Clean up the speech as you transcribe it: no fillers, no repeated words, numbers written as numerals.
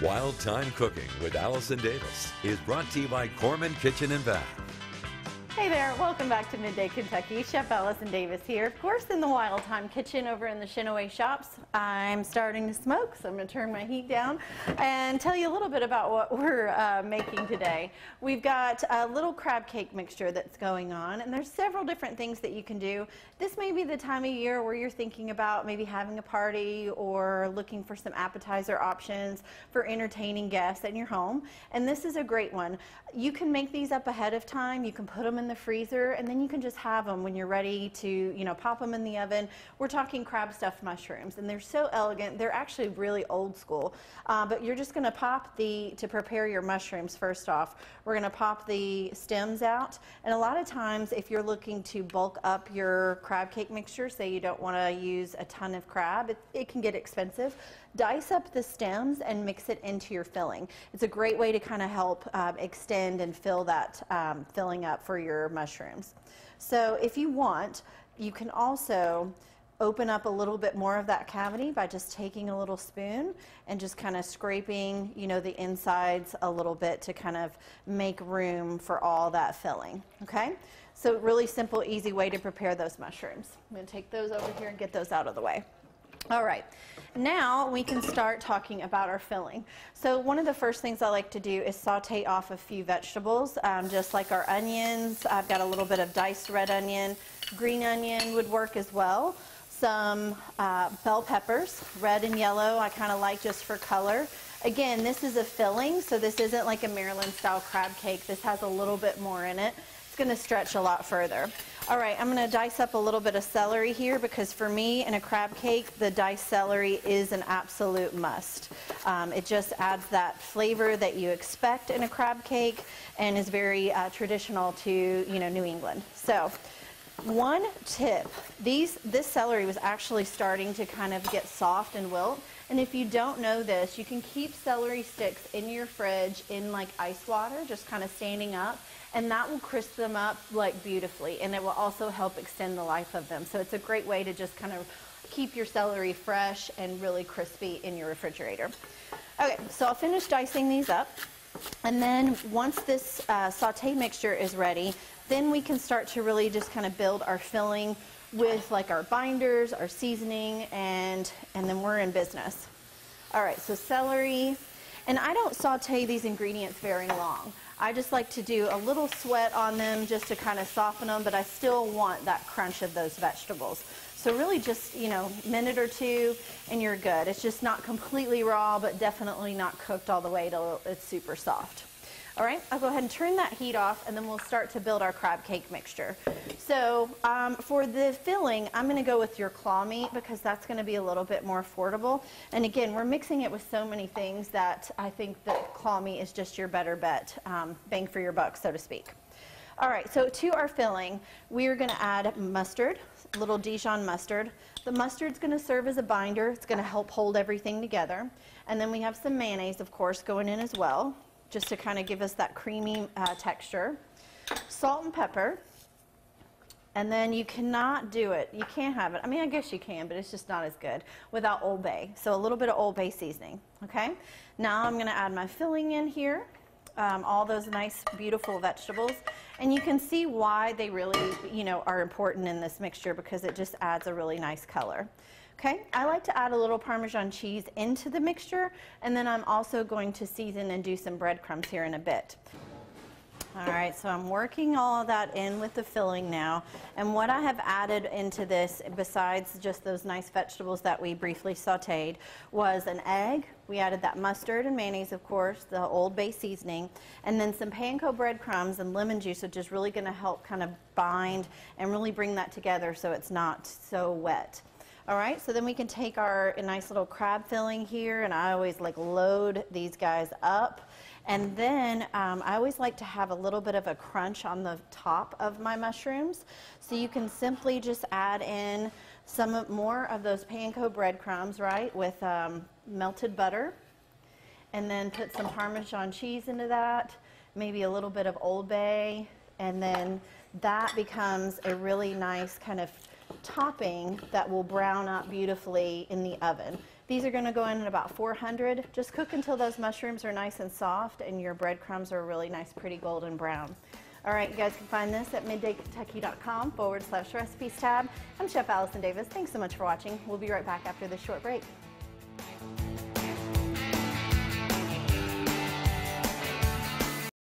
Wild Time Cooking with Allison Davis is brought to you by Corman Kitchen and Bath. Hey there, welcome back to Midday Kentucky. Chef Allison Davis here, of course, in the Wild Time Kitchen over in the Shinaway Shops. I'm starting to smoke, so I'm going to turn my heat down and tell you a little bit about what we're making today. We've got a little crab cake mixture that's going on, and there's several different things that you can do. This may be the time of year where you're thinking about maybe having a party or looking for some appetizer options for entertaining guests in your home, and this is a great one. You can make these up ahead of time. You can put them in the freezer, and then you can just have them when you're ready to, pop them in the oven. We're talking crab stuffed mushrooms, and they're so elegant. They're actually really old school, but you're just going to to prepare your mushrooms first off. We're going to pop the stems out, and a lot of times if you're looking to bulk up your crab cake mixture, say you don't want to use a ton of crab, it can get expensive. Dice up the stems and mix it into your filling. It's a great way to kind of help extend and fill that filling up for your mushrooms. So if you want, you can also open up a little bit more of that cavity by just taking a little spoon and just kind of scraping, the insides a little bit to kind of make room for all that filling, okay? So really simple, easy way to prepare those mushrooms. I'm going to take those over here and get those out of the way. All right, now we can start talking about our filling. So one of the first things I like to do is saute off a few vegetables, just like our onions. I've got a little bit of diced red onion. Green onion would work as well. Some bell peppers, red and yellow, I kind of like just for color. Again, this is a filling, so this isn't like a Maryland style crab cake. This has a little bit more in it. It's going to stretch a lot further. All right, I'm going to dice up a little bit of celery here because for me in a crab cake, the diced celery is an absolute must. It just adds that flavor that you expect in a crab cake and is very traditional to New England. So one tip, this celery was actually starting to kind of get soft and wilt. And if you don't know this, you can keep celery sticks in your fridge in like ice water, just kind of standing up, and that will crisp them up like beautifully, and it will also help extend the life of them. So it's a great way to just kind of keep your celery fresh and really crispy in your refrigerator. Okay, so I'll finish dicing these up, and then once this saute mixture is ready, then we can start to really just kind of build our filling with like our binders, our seasoning, and then we're in business. All right, so celery, and I don't saute these ingredients very long. I just like to do a little sweat on them just to kind of soften them, but I still want that crunch of those vegetables. So really just, minute or two and you're good. It's just not completely raw, but definitely not cooked all the way till it's super soft. All right, I'll go ahead and turn that heat off, and then we'll start to build our crab cake mixture. So for the filling, I'm going to go with your claw meat because that's going to be a little bit more affordable. And again, we're mixing it with so many things that I think that claw meat is just your better bet, bang for your buck, so to speak. All right, so to our filling, we're going to add mustard, a little Dijon mustard. The mustard's going to serve as a binder. It's going to help hold everything together. And then we have some mayonnaise, of course, going in as well, just to kind of give us that creamy texture. Salt and pepper. And then you cannot do it. You can't have it. I mean, I guess you can, but it's just not as good without Old Bay. So a little bit of Old Bay seasoning, okay? Now I'm going to add my filling in here, all those nice, beautiful vegetables. And you can see why they really, are important in this mixture because it just adds a really nice color. Okay, I like to add a little Parmesan cheese into the mixture, and then I'm also going to season and do some breadcrumbs here in a bit. All right, so I'm working all of that in with the filling now, and what I have added into this, besides just those nice vegetables that we briefly sauteed, was an egg. We added that mustard and mayonnaise, of course, the Old Bay seasoning, and then some panko breadcrumbs and lemon juice, which is really going to help kind of bind and really bring that together so it's not so wet. All right, so then we can take our nice little crab filling here, and I always like load these guys up. And then I always like to have a little bit of a crunch on the top of my mushrooms. So you can simply just add in some more of those panko breadcrumbs, right, with melted butter. And then put some Parmesan cheese into that, maybe a little bit of Old Bay. And then that becomes a really nice kind of topping that will brown up beautifully in the oven. These are going to go in at about 400. Just cook until those mushrooms are nice and soft and your breadcrumbs are really nice, pretty golden brown. All right, you guys can find this at middaykentucky.com/recipes tab. I'm Chef Allison Davis. Thanks so much for watching. We'll be right back after this short break.